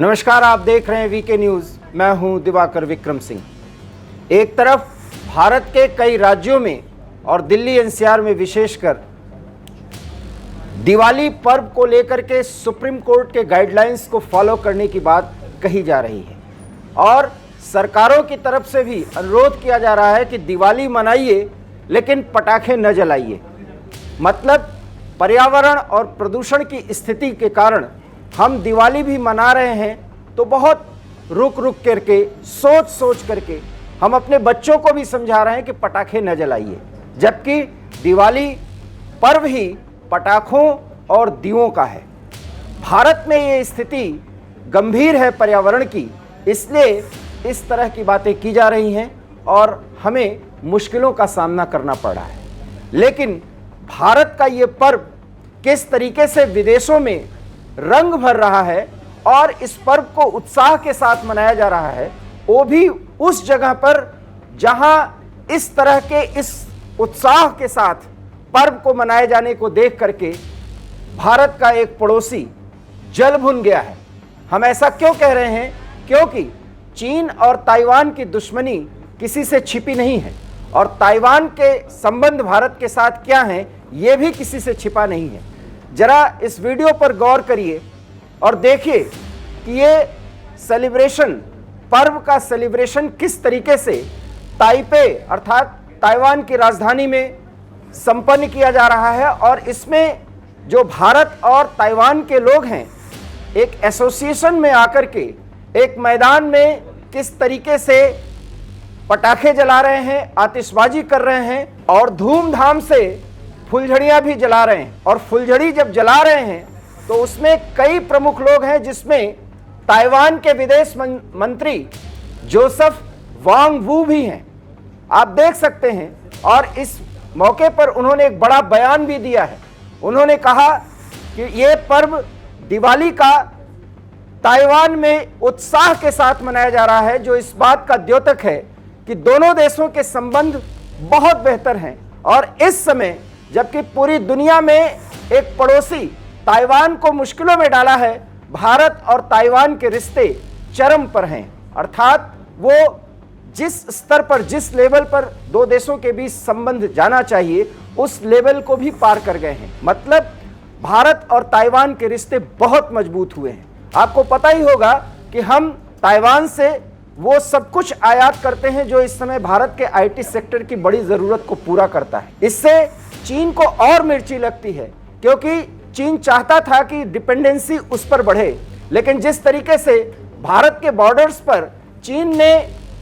नमस्कार, आप देख रहे हैं वीके न्यूज़। मैं हूं दिवाकर विक्रम सिंह। एक तरफ भारत के कई राज्यों में और दिल्ली एनसीआर में विशेषकर दिवाली पर्व को लेकर के सुप्रीम कोर्ट के गाइडलाइंस को फॉलो करने की बात कही जा रही है और सरकारों की तरफ से भी अनुरोध किया जा रहा है कि दिवाली मनाइए लेकिन पटाखे न जलाइए। मतलब पर्यावरण और प्रदूषण की स्थिति के कारण हम दिवाली भी मना रहे हैं तो बहुत रुक करके सोच करके हम अपने बच्चों को भी समझा रहे हैं कि पटाखे न जलाइए, जबकि दिवाली पर्व ही पटाखों और दीयों का है। भारत में ये स्थिति गंभीर है पर्यावरण की, इसलिए इस तरह की बातें की जा रही हैं और हमें मुश्किलों का सामना करना पड़ रहा है। लेकिन भारत का ये पर्व किस तरीके से विदेशों में रंग भर रहा है और इस पर्व को उत्साह के साथ मनाया जा रहा है, वो भी उस जगह पर जहां इस तरह के इस उत्साह के साथ पर्व को मनाए जाने को देख करके भारत का एक पड़ोसी जल भुन गया है। हम ऐसा क्यों कह रहे हैं? क्योंकि चीन और ताइवान की दुश्मनी किसी से छिपी नहीं है और ताइवान के संबंध भारत के साथ क्या हैं ये भी किसी से छिपा नहीं है। जरा इस वीडियो पर गौर करिए और देखिए कि ये सेलिब्रेशन, पर्व का सेलिब्रेशन किस तरीके से ताइपे अर्थात ताइवान की राजधानी में संपन्न किया जा रहा है और इसमें जो भारत और ताइवान के लोग हैं एक एसोसिएशन में आकर के एक मैदान में किस तरीके से पटाखे जला रहे हैं, आतिशबाजी कर रहे हैं और धूमधाम से फुलझड़ियां भी जला रहे हैं। और फुलझड़ी जब जला रहे हैं तो उसमें कई प्रमुख लोग हैं, जिसमें ताइवान के विदेश मंत्री जोसेफ वांग वू भी हैं, आप देख सकते हैं। और इस मौके पर उन्होंने एक बड़ा बयान भी दिया है। उन्होंने कहा कि ये पर्व दिवाली का ताइवान में उत्साह के साथ मनाया जा रहा है, जो इस बात का द्योतक है कि दोनों देशों के संबंध बहुत बेहतर हैं। और इस समय जबकि पूरी दुनिया में एक पड़ोसी ताइवान को मुश्किलों में डाला है, भारत और ताइवान के रिश्ते चरम पर हैं। अर्थात वो जिस स्तर पर, जिस लेवल पर दो देशों के बीच संबंध जाना चाहिए उस लेवल को भी पार कर गए हैं। मतलब भारत और ताइवान के रिश्ते बहुत मजबूत हुए हैं। आपको पता ही होगा कि हम ताइवान से वो सब कुछ आयात करते हैं जो इस समय भारत के आईटी सेक्टर की बड़ी जरूरत को पूरा करता है। इससे चीन को और मिर्ची लगती है, क्योंकि चीन चाहता था कि डिपेंडेंसी उस पर बढ़े, लेकिन जिस तरीके से भारत के बॉर्डर्स पर चीन ने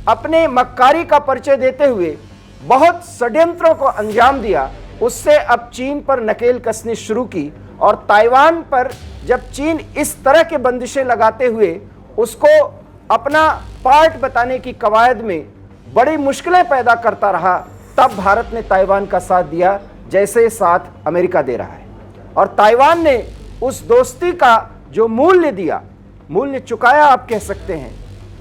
अपने मक्कारी का परिचय देते हुए बहुत षड्यंत्रों को अंजाम दिया, उससे अब चीन पर नकेल कसनी शुरू की। और ताइवान पर जब चीन इस तरह के बंदिशें लगाते हुए उसको अपना पार्ट बताने की कवायद में बड़ी मुश्किलें पैदा करता रहा, तब भारत ने ताइवान का साथ दिया जैसे साथ अमेरिका दे रहा है। और ताइवान ने उस दोस्ती का जो मूल्य दिया, मूल्य चुकाया आप कह सकते हैं,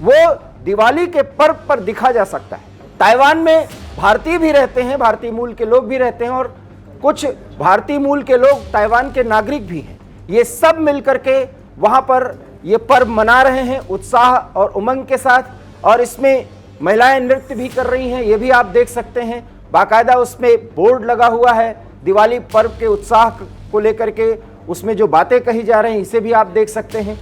वो दिवाली के पर्व पर दिखा जा सकता है। ताइवान में भारतीय भी रहते हैं, भारतीय मूल के लोग भी रहते हैं और कुछ भारतीय मूल के लोग ताइवान के नागरिक भी हैं। ये सब मिलकर के वहाँ पर ये पर्व मना रहे हैं उत्साह और उमंग के साथ, और इसमें महिलाएं नृत्य भी कर रही हैं, ये भी आप देख सकते हैं। बाकायदा उसमें बोर्ड लगा हुआ है दिवाली पर्व के उत्साह को लेकर के, उसमें जो बातें कही जा रही हैं इसे भी आप देख सकते हैं।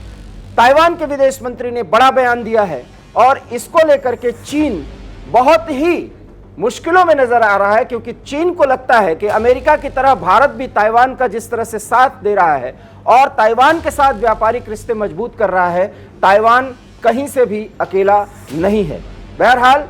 ताइवान के विदेश मंत्री ने बड़ा बयान दिया है और इसको लेकर के चीन बहुत ही मुश्किलों में नजर आ रहा है, क्योंकि चीन को लगता है कि अमेरिका की तरह भारत भी ताइवान का जिस तरह से साथ दे रहा है और ताइवान के साथ व्यापारिक रिश्ते मजबूत कर रहा है, ताइवान कहीं से भी अकेला नहीं है। बहरहाल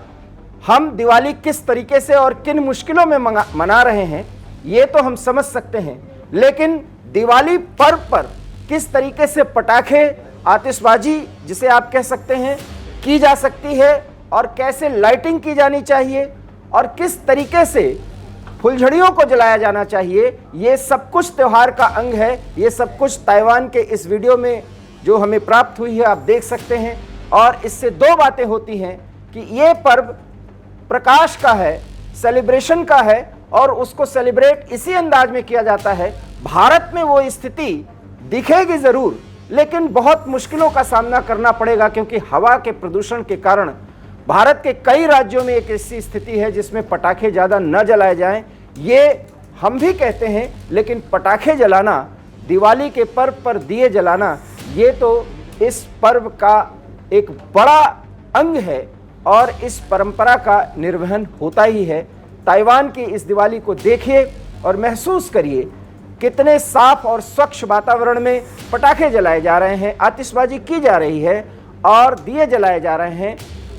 हम दिवाली किस तरीके से और किन मुश्किलों में मना रहे हैं ये तो हम समझ सकते हैं, लेकिन दिवाली पर्व पर किस तरीके से पटाखे, आतिशबाजी जिसे आप कह सकते हैं, की जा सकती है और कैसे लाइटिंग की जानी चाहिए और किस तरीके से फुलझड़ियों को जलाया जाना चाहिए, ये सब कुछ त्यौहार का अंग है। ये सब कुछ ताइवान के इस वीडियो में जो हमें प्राप्त हुई है आप देख सकते हैं। और इससे दो बातें होती हैं कि ये पर्व प्रकाश का है, सेलिब्रेशन का है और उसको सेलिब्रेट इसी अंदाज में किया जाता है। भारत में वो स्थिति दिखेगी ज़रूर, लेकिन बहुत मुश्किलों का सामना करना पड़ेगा, क्योंकि हवा के प्रदूषण के कारण भारत के कई राज्यों में एक ऐसी स्थिति है जिसमें पटाखे ज़्यादा न जलाए जाएं। ये हम भी कहते हैं, लेकिन पटाखे जलाना, दिवाली के पर्व पर दिए जलाना, ये तो इस पर्व का एक बड़ा अंग है और इस परंपरा का निर्वहन होता ही है। ताइवान की इस दिवाली को देखिए और महसूस करिए, कितने साफ और स्वच्छ वातावरण में पटाखे जलाए जा रहे हैं, आतिशबाजी की जा रही है और दिए जलाए जा रहे हैं।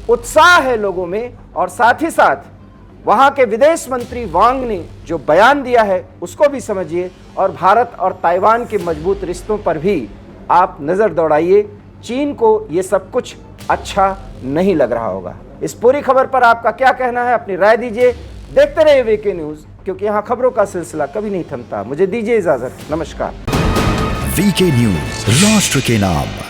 उत्साह है लोगों में। और साथ ही साथ वहाँ के विदेश मंत्री वांग ने जो बयान दिया है उसको भी समझिए और भारत और ताइवान के मजबूत रिश्तों पर भी आप नज़र दौड़ाइए। चीन को ये सब कुछ अच्छा नहीं लग रहा होगा। इस पूरी खबर पर आपका क्या कहना है, अपनी राय दीजिए। देखते रहिए वीके न्यूज़, क्योंकि यहाँ खबरों का सिलसिला कभी नहीं थमता। मुझे दीजिए इजाज़त, नमस्कार। वीके न्यूज़, राष्ट्र के नाम।